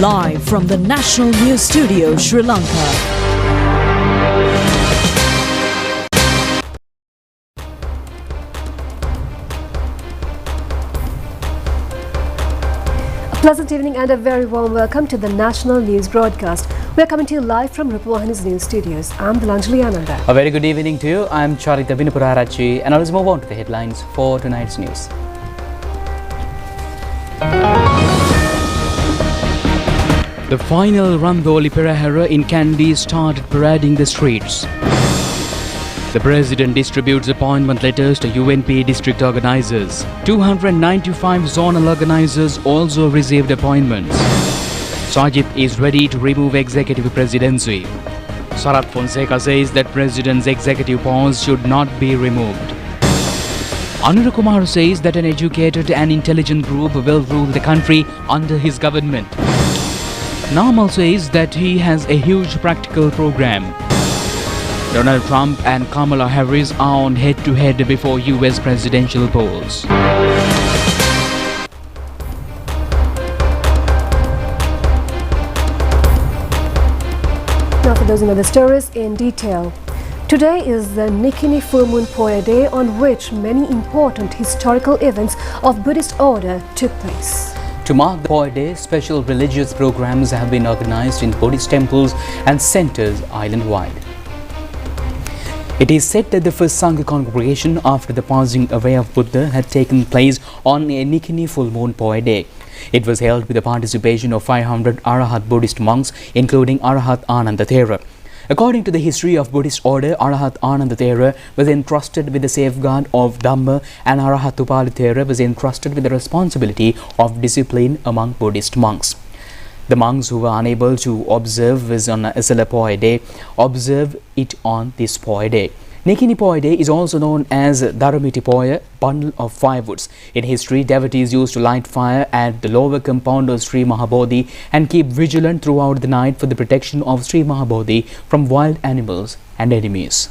Live from the National News Studio, Sri Lanka. Pleasant evening and a very warm welcome to the National News Broadcast. We are coming to you live from Rupavahini's news studios. I'm Delanjali Ananda. A very good evening to you. I'm Charita Vinupurarachi, and now let's move on to the headlines for tonight's news. The final Randoli Perahera in Kandy started parading the streets. The President distributes appointment letters to UNP district organizers. 295 zonal organizers also received appointments. Sajid is ready to remove executive presidency. Sarath Fonseca says that President's executive powers should not be removed. Anura Kumar says that an educated and intelligent group will rule the country under his government. Namal says that he has a huge practical program. Donald Trump and Kamala Harris are on head-to-head before US presidential polls. Now for those another stories in detail. Today is the Nikini Poya day, on which many important historical events of Buddhist order took place. To mark the Poya Day, special religious programs have been organized in Buddhist temples and centers island-wide. It is said that the first Sangha congregation after the passing away of Buddha had taken place on a Nikini full moon Poya Day. It was held with the participation of 500 Arahat Buddhist monks, including Arahat Ananda Thera. According to the history of Buddhist order, Arahat Ananda Thera was entrusted with the safeguard of Dhamma, and Arahat Upali Thera was entrusted with the responsibility of discipline among Buddhist monks. The monks who were unable to observe was on Asala Poya Day observe it on this Poya Day. Nikini Poya Day is also known as Dharamiti Poya, bundle of firewoods. In history, devotees used to light fire at the lower compound of Sri Mahabodhi and keep vigilant throughout the night for the protection of Sri Mahabodhi from wild animals and enemies.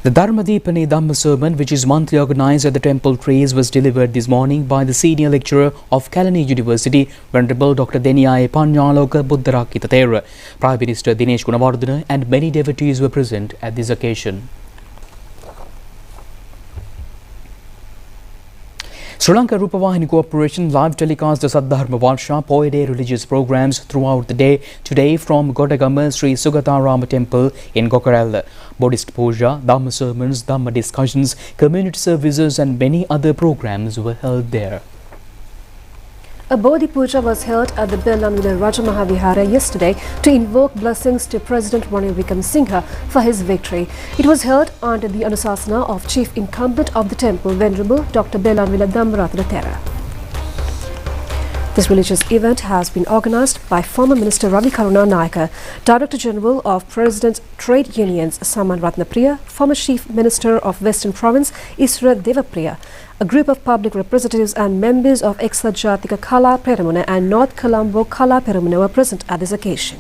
The Dharmadipani Dhamma sermon, which is monthly organized at the temple trees, was delivered this morning by the senior lecturer of Kalani University, Venerable Dr. Deniyai Panyaloka Buddharakita Thera. Prime Minister Dinesh Gunawardena and many devotees were present at this occasion. Sri Lanka Rupavahini Corporation live telecast the Saddharma Varsha Poya Day religious programs throughout the day today from Godagama Sri Sugatarama Temple in Gokarella. Buddhist puja, Dhamma sermons, Dhamma discussions, community services and many other programs were held there. A Bodhi Puja was held at the Bellanville Rajamahavihara yesterday to invoke blessings to President Ranil Wickremesinghe for his victory. It was held under the Anusasana of Chief Incumbent of the temple, Venerable Dr. Bellanville Dhammaratana Thera. This religious event has been organized by former Minister Ravi Karuna Nayaka, Director General of President Trade Unions Saman Ratnapriya, former Chief Minister of Western Province Isra Devapriya. A group of public representatives and members of Eksa Jatika Kala Peramuna and North Colombo Kala Peramuna were present at this occasion.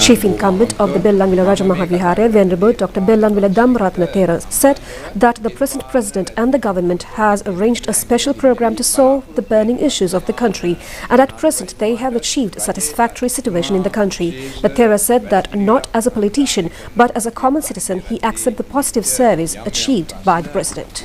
Chief Incumbent of the Bellanville Rajamahavihara, Venerable Dr. Bellanville Dhammaratana Thera, said that the present President and the government has arranged a special program to solve the burning issues of the country, and at present they have achieved a satisfactory situation in the country. The Thera said that not as a politician but as a common citizen he accepts the positive service achieved by the President.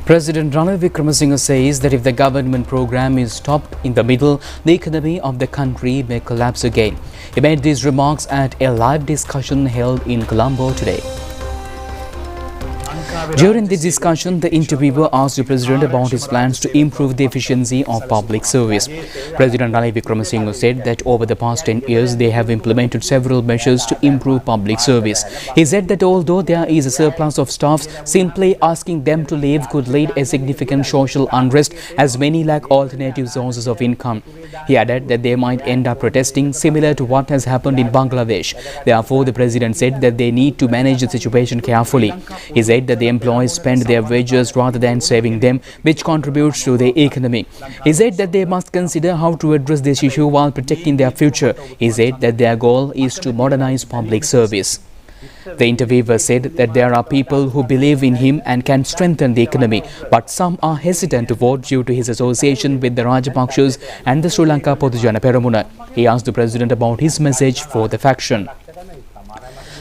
President Ranil Wickremesinghe says that if the government program is stopped in the middle, the economy of the country may collapse again. He made these remarks at a live discussion held in Colombo today. During the discussion, the interviewer asked the President about his plans to improve the efficiency of public service. President Ranil Wickremesinghe said that over the past 10 years, they have implemented several measures to improve public service. He said that although there is a surplus of staffs, simply asking them to leave could lead a significant social unrest as many lack alternative sources of income. He added that they might end up protesting similar to what has happened in Bangladesh. Therefore, the President said that they need to manage the situation carefully. He said that that the employees spend their wages rather than saving them, which contributes to the economy. He said that they must consider how to address this issue while protecting their future. He said that their goal is to modernize public service. The interviewer said that there are people who believe in him and can strengthen the economy, but some are hesitant to vote due to his association with the Rajapakshas and the Sri Lanka Podujana Peramuna. He asked the president about his message for the faction.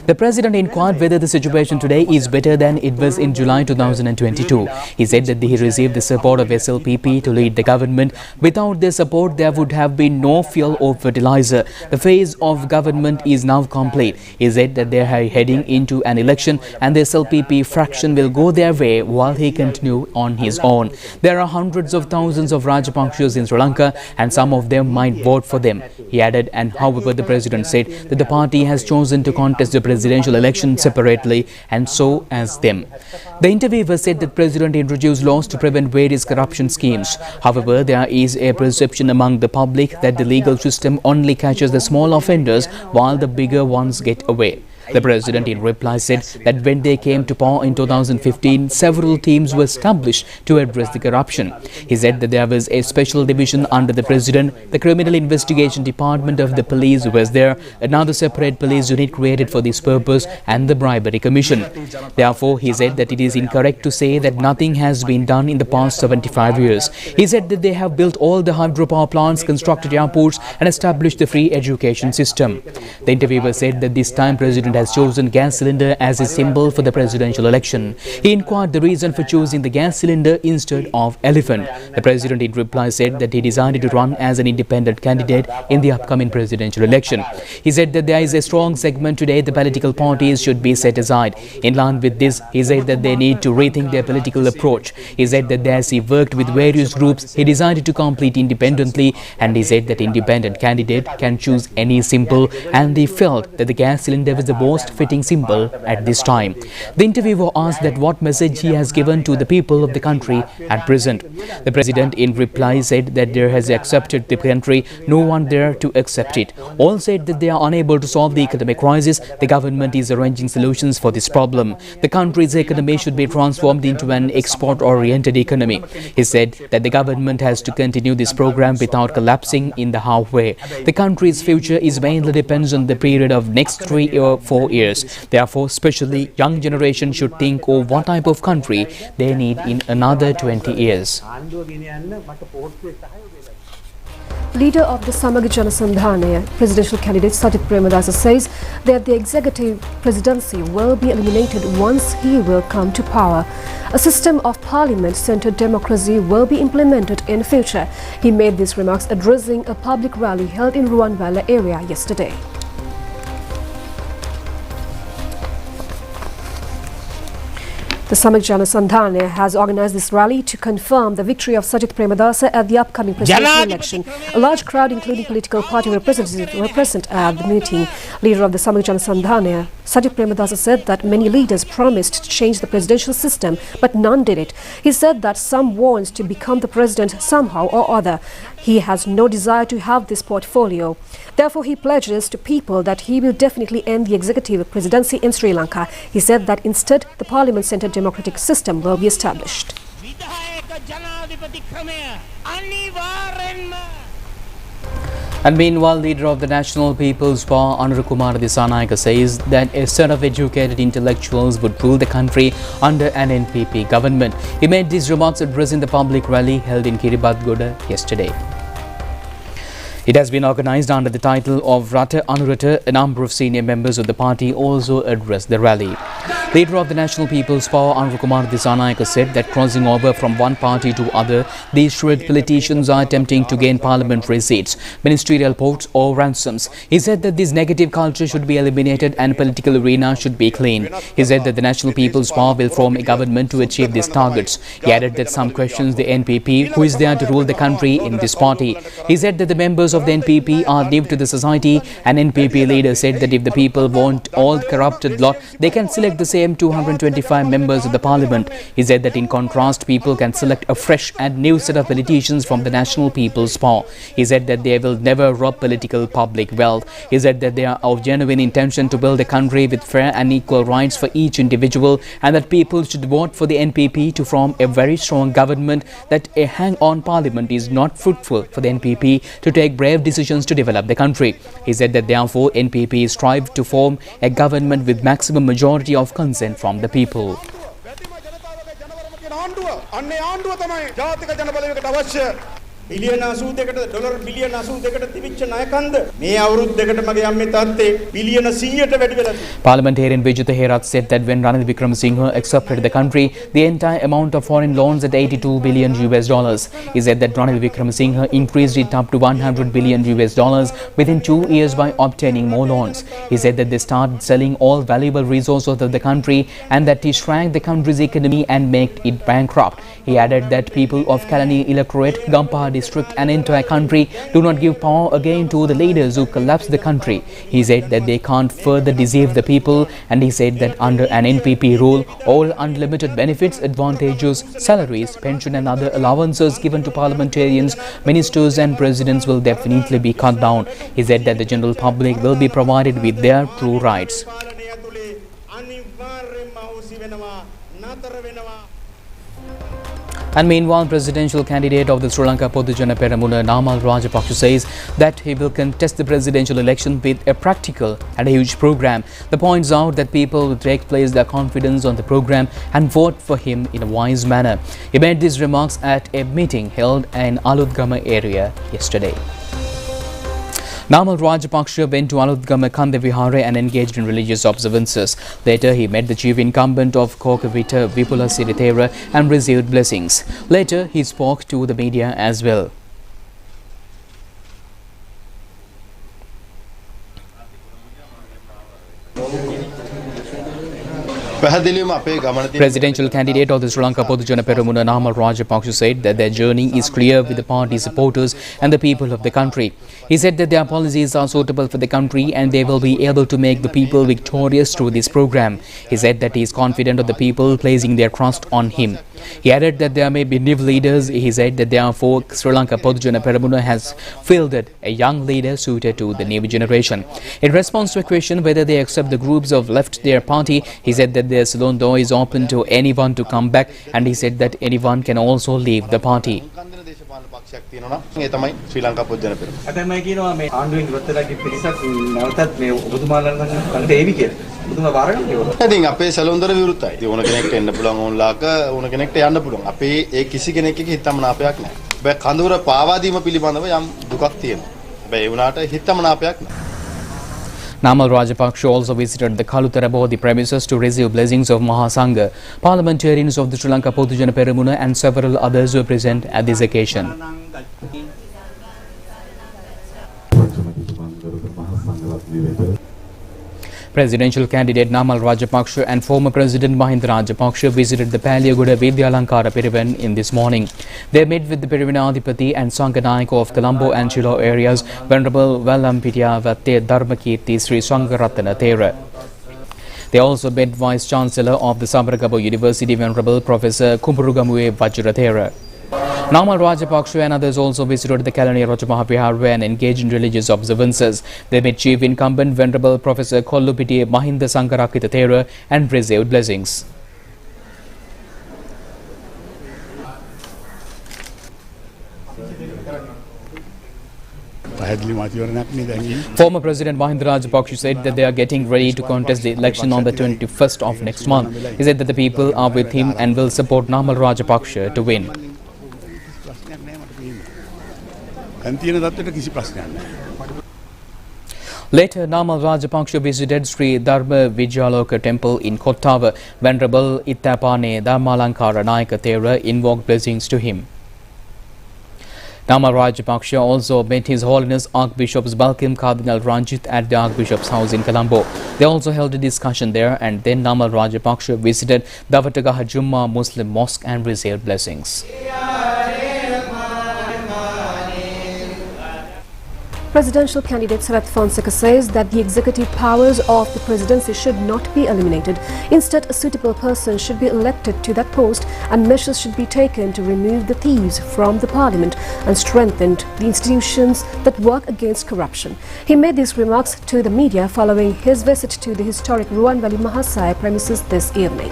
The president inquired whether the situation today is better than it was in July 2022. He said that he received the support of SLPP to lead the government. Without their support, there would have been no fuel or fertilizer. The phase of government is now complete. He said that they are heading into an election and the SLPP fraction will go their way while he continues on his own. There are hundreds of thousands of Rajapakshas in Sri Lanka and some of them might vote for them. He added, and however the president said that the party has chosen to contest the presidential election separately and so as them. The interviewer said that President introduced laws to prevent various corruption schemes. However, there is a perception among the public that the legal system only catches the small offenders while the bigger ones get away. The president in reply said that when they came to power in 2015, several teams were established to address the corruption. He said that there was a special division under the president, the criminal investigation department of the police was there, another separate police unit created for this purpose, and the bribery commission. Therefore, he said that it is incorrect to say that nothing has been done in the past 75 years. He said that they have built all the hydropower plants, constructed airports, and established the free education system. The interviewer said that this time President has chosen gas cylinder as a symbol for the presidential election. He inquired the reason for choosing the gas cylinder instead of elephant. The president in reply said that he decided to run as an independent candidate in the upcoming presidential election. He said that there is a strong segment today the political parties should be set aside. In line with this, he said that they need to rethink their political approach. He said that as he worked with various groups, he decided to compete independently, and he said that independent candidate can choose any symbol, and he felt that the gas cylinder was the most fitting symbol at this time. The interviewer asked that what message he has given to the people of the country at present. The president in reply said that there has accepted the country, no one there to accept it. All said that they are unable to solve the economic crisis. The government is arranging solutions for this problem. The country's economy should be transformed into an export-oriented economy. He said that the government has to continue this program without collapsing in the halfway. The country's future is mainly depends on the period of next 3 or 4 years. Therefore, especially young generation should think of what type of country they need in another 20 years. Leader of the Samaga Janasandhana, presidential candidate Sajith Premadasa says that the executive presidency will be eliminated once he will come to power. A system of parliament-centered democracy will be implemented in future. He made these remarks addressing a public rally held in Ruwanwala area yesterday. The Samaga Janasandhana has organized this rally to confirm the victory of Sajith Premadasa at the upcoming presidential election. A large crowd, including political party representatives, were present at the meeting. Leader of the Samaga Janasandhana, Sajith Premadasa, said that many leaders promised to change the presidential system, but none did it. He said that some wants to become the president somehow or other. He has no desire to have this portfolio. Therefore, he pledges to people that he will definitely end the executive presidency in Sri Lanka. He said that instead, the parliament-centered democratic system will be established. And meanwhile, leader of the National People's Power, Anurukumar Disanayake, says that a set of educated intellectuals would rule the country under an NPP government. He made these remarks addressing the public rally held in Kiribati yesterday. It has been organized under the title of Rata Anurata. A number of senior members of the party also addressed the rally. Leader of the National People's Power, Anurukumar Disanayake, said that crossing over from one party to other, these shrewd politicians are attempting to gain parliamentary seats, ministerial posts or ransoms. He said that this negative culture should be eliminated and political arena should be clean. He said that the National People's Power will form a government to achieve these targets. He added that some questions the NPP, who is there to rule the country in this party. He said that the members of the NPP are new to the society. An NPP leader said that if the people want all corrupted lot, they can select the same 225 members of the parliament. He said that in contrast, people can select a fresh and new set of politicians from the National People's Power. He said that they will never rob political public wealth. He said that they are of genuine intention to build a country with fair and equal rights for each individual, and that people should vote for the NPP to form a very strong government, that a hang-on parliament is not fruitful for the NPP to take brave decisions to develop the country. He said that therefore NPP strive to form a government with maximum majority of consent from the people. Billion 82කට dollar බිලියන 82කට තිබිච්ච ණයකන්ද මේ අවුරුදු දෙකට මගේ අම්මේ තාත්තේ බිලියන 100ට වැඩි වෙලා තියෙනවා. Parliamentarian Vijitha Herath said that when Ranil Wickremesinghe accepted the country, the entire amount of foreign loans at $82 billion US. He said that Ranil Wickremesinghe increased it up to $100 billion US within 2 years by obtaining more loans. He said that they started selling all valuable resources of the country and that he shrank the country's economy and made it bankrupt. He added that people of Kalani electorate, Gampaha district and entire country do not give power again to the leaders who collapsed the country. He said that they can't further deceive the people, and he said that under an NPP rule, all unlimited benefits, advantages, salaries, pension and other allowances given to parliamentarians, ministers and presidents will definitely be cut down. He said that the general public will be provided with their true rights. And meanwhile, presidential candidate of the Sri Lanka Podujana Peramuna Namal Rajapaksa says that he will contest the presidential election with a practical and a huge program. The points out that people will place their confidence on the program and vote for him in a wise manner. He made these remarks at a meeting held in Aludgama area yesterday. Namal Rajapaksa went to Aludgama Kanda Vihara and engaged in religious observances. Later, he met the chief incumbent of Kokavita, Vipula Siritera, and received blessings. Later, he spoke to the media as well. Presidential candidate of the Sri Lanka Podujana Peramuna Namal Rajapaksa said that their journey is clear with the party supporters and the people of the country. He said that their policies are suitable for the country and they will be able to make the people victorious through this program. He said that he is confident of the people placing their trust on him. He added that there may be new leaders. He said that therefore Sri Lanka Podujana Peramuna has fielded a young leader suited to the new generation. In response to a question whether they accept the groups of left their party, he said that their salon door is open to anyone to come back, and he said that anyone can also leave the party. ඉතින් අපේ සැලොන්දර විරුද්ධයි. ඉතින් ඕන කෙනෙක්ට එන්න පුළුවන් ඕන්ලාක ඕන කෙනෙක්ට යන්න පුළුවන්. අපේ ඒ කිසි කෙනෙක් එක්ක හිතමනාපයක් නැහැ. හැබැයි කඳවුර පාවා දීම පිළිබඳව යම් දුකක් තියෙනවා. හැබැයි ඒ වුණාට හිතමනාපයක් නැහැ. Namal Rajapaksa also visited the Kalutara Bodhi premises to receive blessings of Mahasangha. Parliamentarians of the Sri Lanka Podujana Peramuna and several others were present at this occasion. Presidential candidate Namal Rajapaksa and former President Mahinda Rajapaksa visited the Paliyagoda Vidyalankara Pirivan in this morning. They met with the Pirivanadipati and Sanganayaka of Colombo and Chilo areas, Venerable Valampitiya Vatte Dharmakirti Sri Sangaratana Thera. They also met Vice Chancellor of the Sabaragaba University, Venerable Professor Kumpurugamue Vajrathera. Namal Rajapaksa and others also visited the Kalani Rajamahapihara and engaged in religious observances. They met Chief Incumbent Venerable Professor Kollupiti Mahinda Sankarakita Thera and received blessings. Former President Mahinda Rajapaksa said that they are getting ready to contest the election on the 21st of next month. He said that the people are with him and will support Namal Rajapaksa to win. Later, Namal Rajapaksa visited Sri Dharma Vijayaloka temple in Kottava. Venerable Ittapane Dharmalankara Nayaka Thera invoked blessings to him. Namal Rajapaksa also met His Holiness Archbishop's Balkim Cardinal Ranjit at the Archbishop's house in Colombo. They also held a discussion there, and then Namal Rajapaksa visited Davatagaha Jumma Muslim Mosque and received blessings. Presidential candidate Sarath Fonseca says that the executive powers of the presidency should not be eliminated. Instead, a suitable person should be elected to that post and measures should be taken to remove the thieves from the parliament and strengthen the institutions that work against corruption. He made these remarks to the media following his visit to the historic Ruan Valley Mahasaya premises this evening.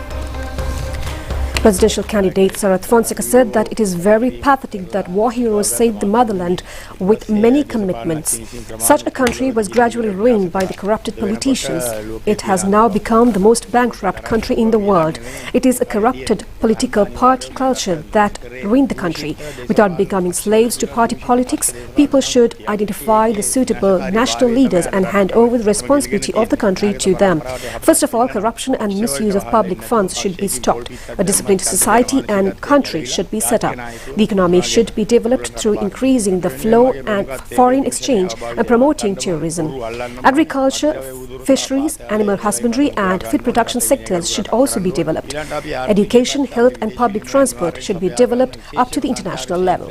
Presidential candidate Sarath Fonseca said that it is very pathetic that war heroes saved the motherland with many commitments. Such a country was gradually ruined by the corrupted politicians. It has now become the most bankrupt country in the world. It is a corrupted political party culture that ruined the country. Without becoming slaves to party politics, people should identify the suitable national leaders and hand over the responsibility of the country to them. First of all, corruption and misuse of public funds should be stopped. A disciplined society and country should be set up. The economy should be developed through increasing the flow and foreign exchange and promoting tourism. Agriculture, fisheries, animal husbandry and food production sectors should also be developed. Education, health and public transport should be developed up to the international level.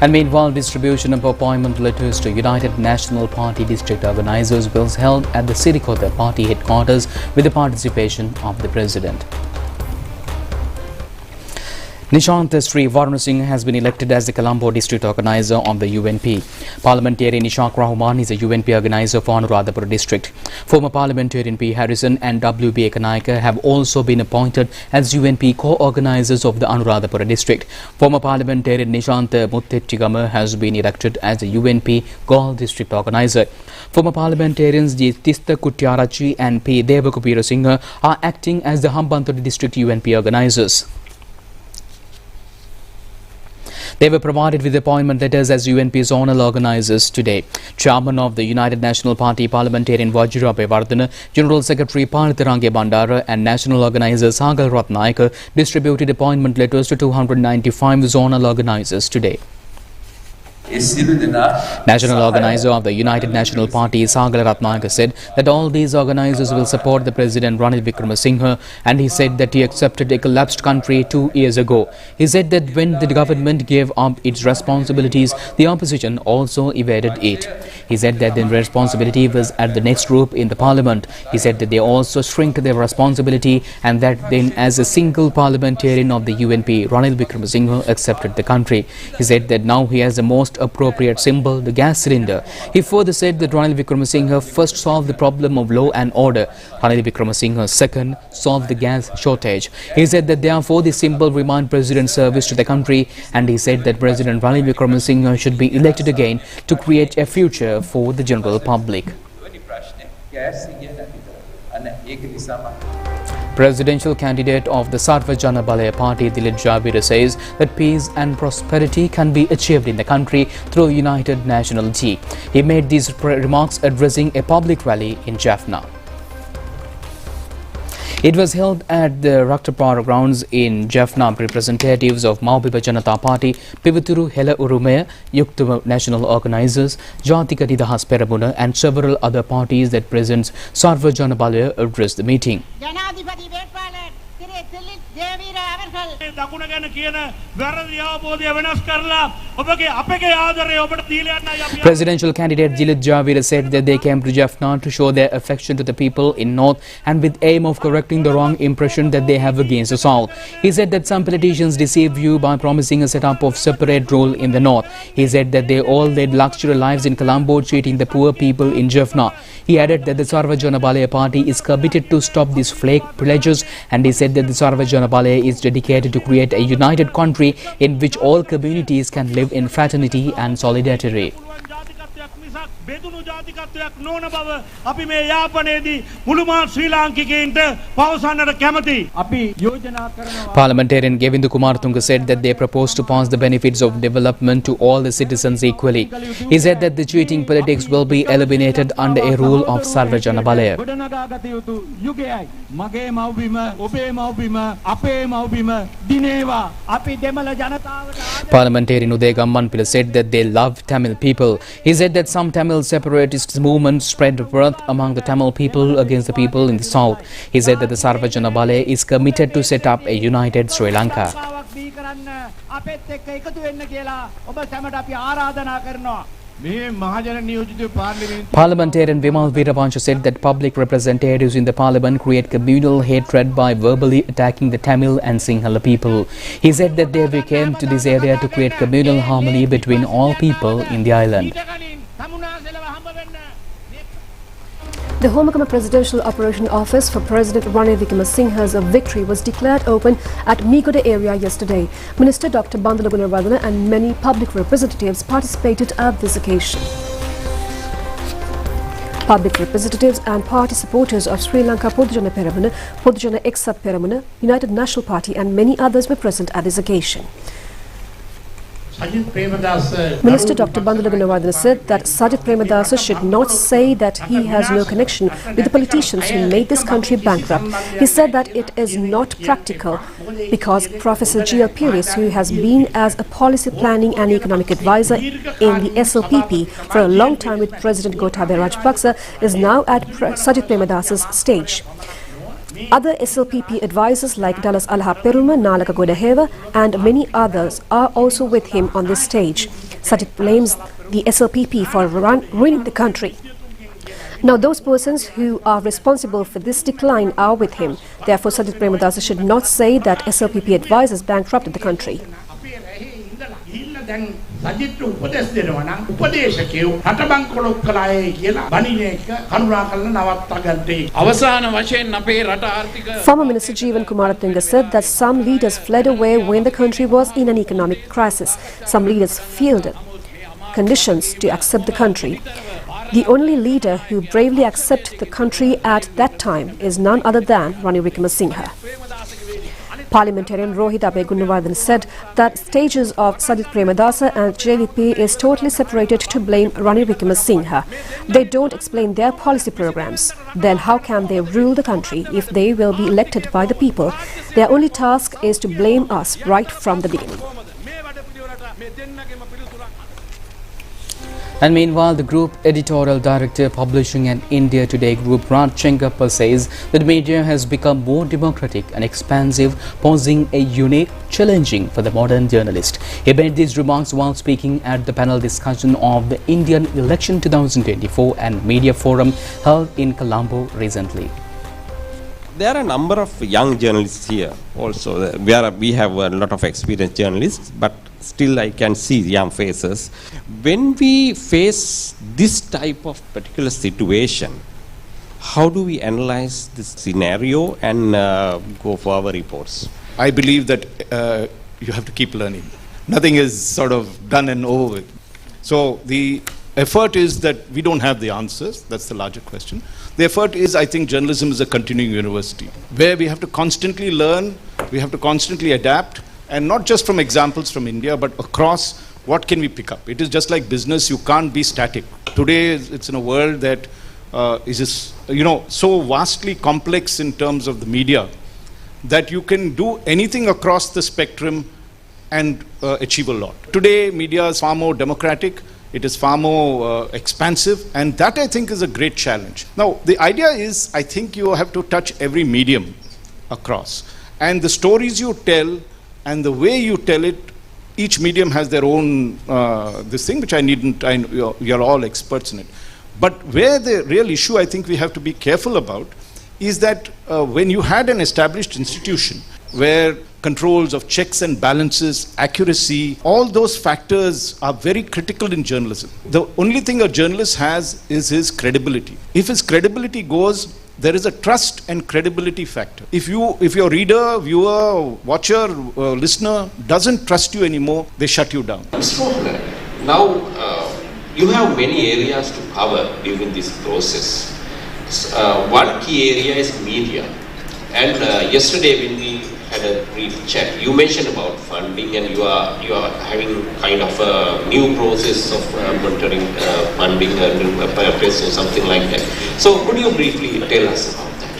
And meanwhile, distribution of appointment letters to United National Party district organisers was held at the Sirikota party headquarters with the participation of the President. Nishant Sri Varun Singh has been elected as the Colombo district organizer of the UNP. Parliamentarian Ishaq Rahman is a UNP organizer for Anuradhapura district. Former parliamentarian P. Harrison and W.B. Ekanaika have also been appointed as UNP co-organizers of the Anuradhapura district. Former parliamentarian Nishant Muttettigama has been elected as the UNP Galle district organizer. Former parliamentarians G. Tista Kuttiarachi and P. Devakupira Singh are acting as the Hambantota district UNP organizers. They were provided with appointment letters as UNP zonal organisers today. Chairman of the United National Party parliamentarian Vajira Abeyewardena, General Secretary Panitharange Bandara and National Organiser Sagal Ratnayaka distributed appointment letters to 295 zonal organisers today. National organizer of the United National Party Sagal Ratnayaka said that all these organisers will support the President Ranil Wickremesinghe, and he said that he accepted a collapsed country 2 years ago. He said that when the government gave up its responsibilities, the opposition also evaded it. He said that the responsibility was at the next group in the parliament. He said that they also shrinked their responsibility and that then as a single parliamentarian of the UNP, Ranil Wickremesinghe accepted the country. He said that now he has the most appropriate symbol, the gas cylinder. He further said that Ranil Wickremesinghe first solved the problem of law and order. Ranil Wickremesinghe second solved the gas shortage. He said that therefore the symbol remained President's service to the country, and he said that President Ranil Wickremesinghe should be elected again to create a future for the general public. Presidential candidate of the Sarva Jana Balaya party, Dilip Javira, says that peace and prosperity can be achieved in the country through united nationality. He made these remarks addressing a public rally in Jaffna. It was held at the Raktapara grounds in Jaffna. Representatives of Maupipa Janata Party, Pivuturu Hela Urumaya, Yuktuma National Organisers, Jatika Nidahas Peramuna and several other parties that presents Sarva Jana Balaya addressed the meeting. Presidential candidate Dilip Javira said that they came to Jaffna to show their affection to the people in North and with aim of correcting the wrong impression that they have against us all. He said that some politicians deceive you by promising a setup of separate rule in the North. He said that they all led luxury lives in Colombo, cheating the poor people in Jaffna. He added that the Sarva Jana Balaya party is committed to stop these flake pledges, and he said that the Sarva Jana Balaya is dedicated to create a united country in which all communities can live in fraternity and solidarity. Parliamentarian Govinda Kumartunga said that they propose to pass the benefits of development to all the citizens equally. He said that the cheating politics will be eliminated under a rule of Sarva Jana Balaya. Parliamentarian Uday Gammanpila said that they love Tamil people. He said that some some Tamil separatist movements spread wrath among the Tamil people against the people in the south. He said that the Sarvajana Bale is committed to set up a united Sri Lanka. Parliamentarian Vimal Veeravancha said that public representatives in the parliament create communal hatred by verbally attacking the Tamil and Sinhala people. He said that they came to this area to create communal harmony between all people in the island. The Homagama Presidential Operation Office for President Ranil Wickremesinghe's victory was declared open at Meegoda area yesterday. Minister Dr. Bandula Gunawardena and many public representatives participated at this occasion. Public representatives and party supporters of Sri Lanka Podujana Peramuna, Podujana Eksat Peramuna, United National Party and many others were present at this occasion. Minister Dr. Bandula Gunawardena said that Sajith Premadasa should not say that he has no connection with the politicians who made this country bankrupt. He said that it is not practical because Professor G.L. Pires, who has been as a policy planning and economic advisor in the SLPP for a long time with President Gotabaya Rajapaksa, is now at Sajith Premadasa's stage. Other SLPP advisors like Dallas Alha Peruma, Nalaka Godaheva and many others are also with him on this stage. Sajith blames the SLPP for ruining the country. Now those persons who are responsible for this decline are with him. Therefore Sajith Premadasa should not say that SLPP advisors bankrupted the country. Former Minister Jeevan Kumaratunga said that some leaders fled away when the country was in an economic crisis. Some leaders feared conditions to accept the country. The only leader who bravely accepted the country at that time is none other than Ranil Wickremesinghe. Parliamentarian Rohit Abe Gunawardena said that stages of Sajith Premadasa and JVP is totally separated to blame Ranil Wickremesinghe. They don't explain their policy programs. Then how can they rule the country if they will be elected by the people? Their only task is to blame us right from the beginning. And meanwhile, the group editorial director publishing an India Today group, Raj Chengappa, says that media has become more democratic and expansive, posing a unique challenging for the modern journalist. He made these remarks while speaking at the panel discussion of the Indian Election 2024 and Media Forum held in Colombo recently. There are a number of young journalists here also. We have a lot of experienced journalists, but still I can see young faces. When we face this type of particular situation, how do we analyze this scenario and go for our reports? I believe that you have to keep learning. Nothing is sort of done and over with. So the effort is that we don't have the answers. That's the larger question. The effort is, I think, journalism is a continuing university where we have to constantly learn, we have to constantly adapt, and not just from examples from India, but across what can we pick up. It is just like business, you can't be static. Today, it's in a world that is just, so vastly complex in terms of the media that you can do anything across the spectrum and achieve a lot. Today, media is far more democratic. It is far more expansive, and that I think is a great challenge. Now, the idea is, I think you have to touch every medium across. And the stories you tell and the way you tell it, each medium has their own this thing, which you're all experts in it. But where the real issue I think we have to be careful about is that when you had an established institution where controls of checks and balances, accuracy, all those factors are very critical in journalism. The only thing a journalist has is his credibility. If his credibility goes, there is a trust and credibility factor. If your reader, viewer, watcher, listener doesn't trust you anymore, they shut you down. Now, you have many areas to cover during this process. One key area is media. And yesterday when we had a brief chat, you mentioned about funding, and you are having kind of a new process of monitoring funding and press or something like that. So could you briefly tell us about that?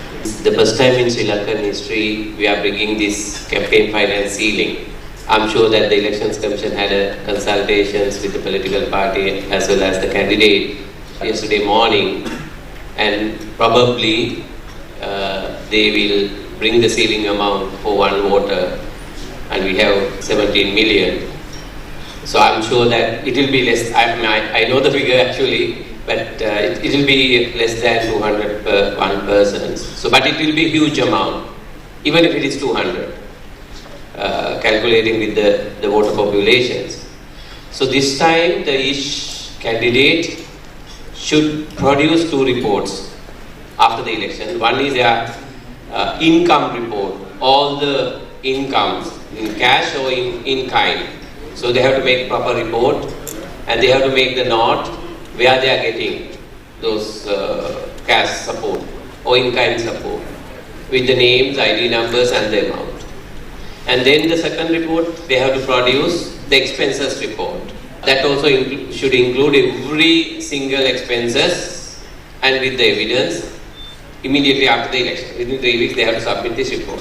The first time in Sri Lankan history we are bringing this campaign finance ceiling I'm sure that the Elections Commission had a consultations with the political party as well as the candidate yesterday morning, and probably they will bring the ceiling amount for one voter, and we have 17 million. So I'm sure that it will be less. I know the figure actually, but it will be less than 200 per one person. So, but it will be a huge amount, even if it is 200. Calculating with the voter populations. So this time each candidate should produce 2 reports after the election. One is their income report, all the incomes in cash or in kind. So they have to make proper report, and they have to make the note where they are getting those cash support or in kind support with the names, ID numbers and the amount. And then the second report, they have to produce the expenses report. That also should include every single expenses and with the evidence immediately after the election. Within 3 weeks, they have to submit this report.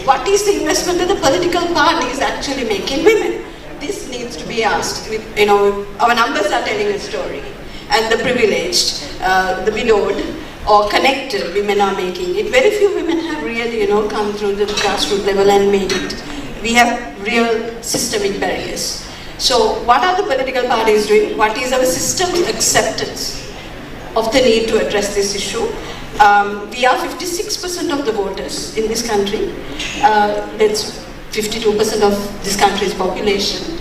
What is the investment that the political parties actually make in women? This needs to be asked. Our numbers are telling a story. And the privileged, the widowed, or connected women are making it. Very few women have really, come through the grassroots level and made it. We have real systemic barriers. So what are the political parties doing? What is our system's acceptance of the need to address this issue? We are 56% of the voters in this country. That's 52% of this country's population.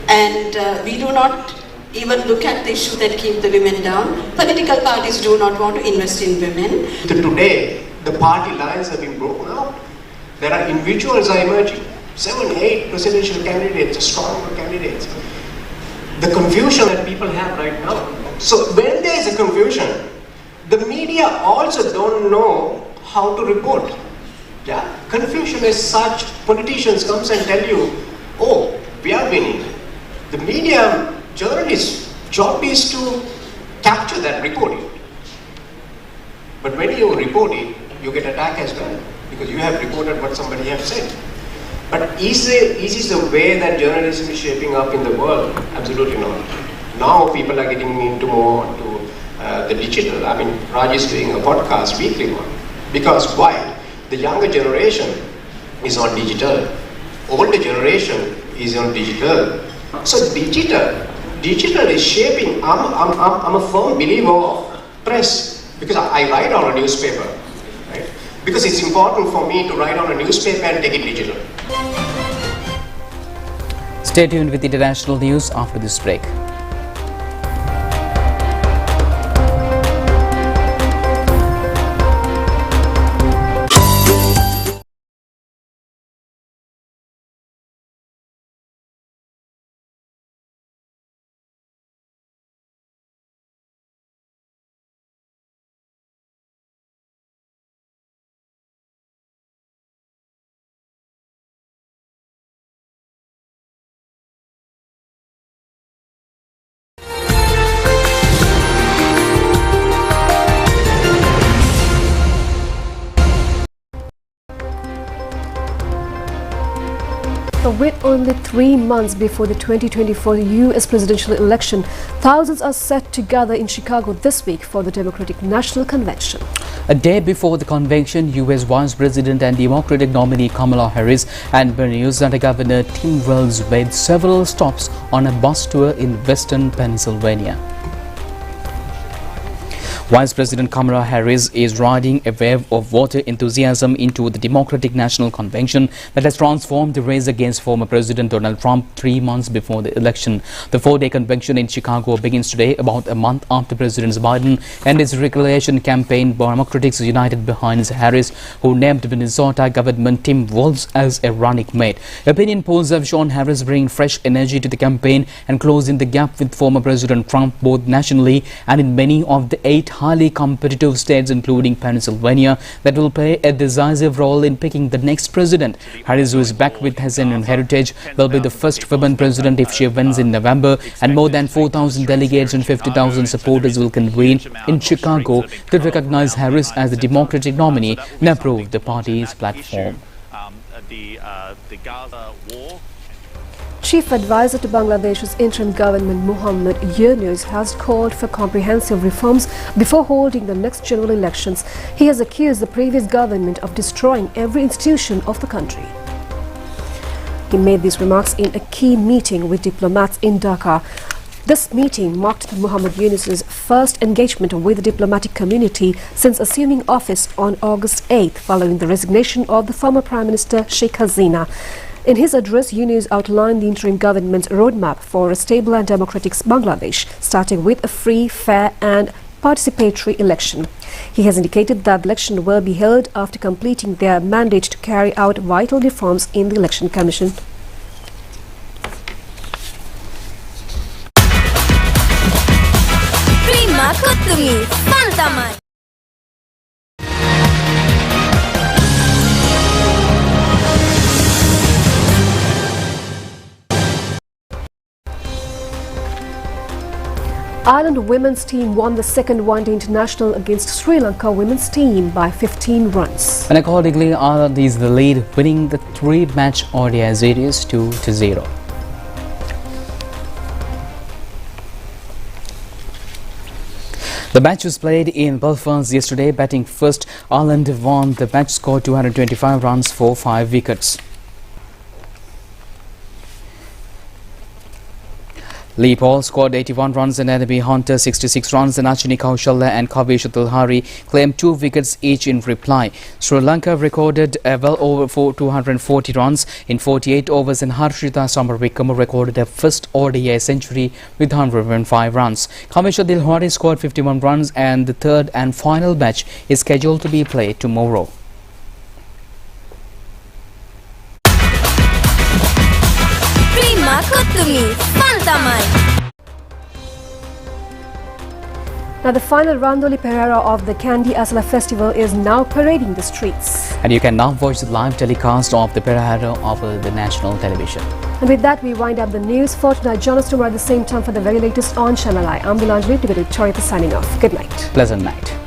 And we do not even look at the issue that keep the women down. Political parties do not want to invest in women. Today, the party lines have been broken out. There are individuals are emerging. 7, 8 presidential candidates, stronger candidates. The confusion that people have right now. So when there is a confusion, the media also don't know how to report. Yeah, confusion is such. Politicians comes and tell you, oh, we are winning. The media journalist's job is to capture that, record it. But when you report it, you get attacked as well, because you have reported what somebody has said. But is this the way that journalism is shaping up in the world? Absolutely not. Now people are getting into more to the digital. I mean, Raj is doing a podcast, weekly one. Because why? The younger generation is on digital. Older generation is on digital. So digital is shaping. I'm a firm believer of press, because I write on a newspaper, right? Because it's important for me to write on a newspaper and take it digital. Stay tuned with international news after this break. With only 3 months before the 2024 U.S. presidential election, thousands are set to gather in Chicago this week for the Democratic National Convention. A day before the convention, U.S. Vice President and Democratic nominee Kamala Harris and Minnesota Governor Tim Walz made several stops on a bus tour in western Pennsylvania. Vice President Kamala Harris is riding a wave of voter enthusiasm into the Democratic National Convention that has transformed the race against former President Donald Trump 3 months before the election. The 4-day convention in Chicago begins today, about a month after President Biden and his recreation campaign. Democrats united behind Harris, who named Minnesota Governor Tim Walz as a running mate. Opinion polls have shown Harris bringing fresh energy to the campaign and closing the gap with former President Trump, both nationally and in many of the 8 highly competitive states, including Pennsylvania, that will play a decisive role in picking the next president. Harris, who is back with Hessian heritage, will be the first woman president if she wins in November, and more than 4,000 delegates and 50,000 supporters will convene in Chicago to recognize Harris as the Democratic nominee and approve the party's platform. The Gaza war Chief Advisor to Bangladesh's interim government Muhammad Yunus has called for comprehensive reforms before holding the next general elections. He has accused the previous government of destroying every institution of the country. He made these remarks in a key meeting with diplomats in Dhaka. This meeting marked Muhammad Yunus's first engagement with the diplomatic community since assuming office on August 8th following the resignation of the former Prime Minister Sheikh Hasina. In his address, Yunus outlined the interim government's roadmap for a stable and democratic Bangladesh, starting with a free, fair and participatory election. He has indicated that the election will be held after completing their mandate to carry out vital reforms in the Election Commission. Ireland women's team won the second one-day international against Sri Lanka women's team by 15 runs. And accordingly, Ireland is the lead, winning the three-match ODI series 2-0. The match was played in Belfast yesterday. Batting first, Ireland won the match score 225 runs for 5 wickets. Lee Paul scored 81 runs and Enemy Hunter 66 runs, and Ashwini Kaushal and Kavish Tulhari claimed 2 wickets each in reply. Sri Lanka recorded well over 240 runs in 48 overs, and Harshita Samaravikram recorded a first ODI century with 105 runs. Kavish Tulhari scored 51 runs, and the third and final match is scheduled to be played tomorrow. Now the final Randoli Perera of the Kandy Asala Festival is now parading the streets. And you can now watch the live telecast of the Perera over the national television. And with that, we wind up the news for tonight. Join us tomorrow at the same time for the very latest on Channel I. I'm Bilanjali, together with Victoria, signing off. Good night. Pleasant night.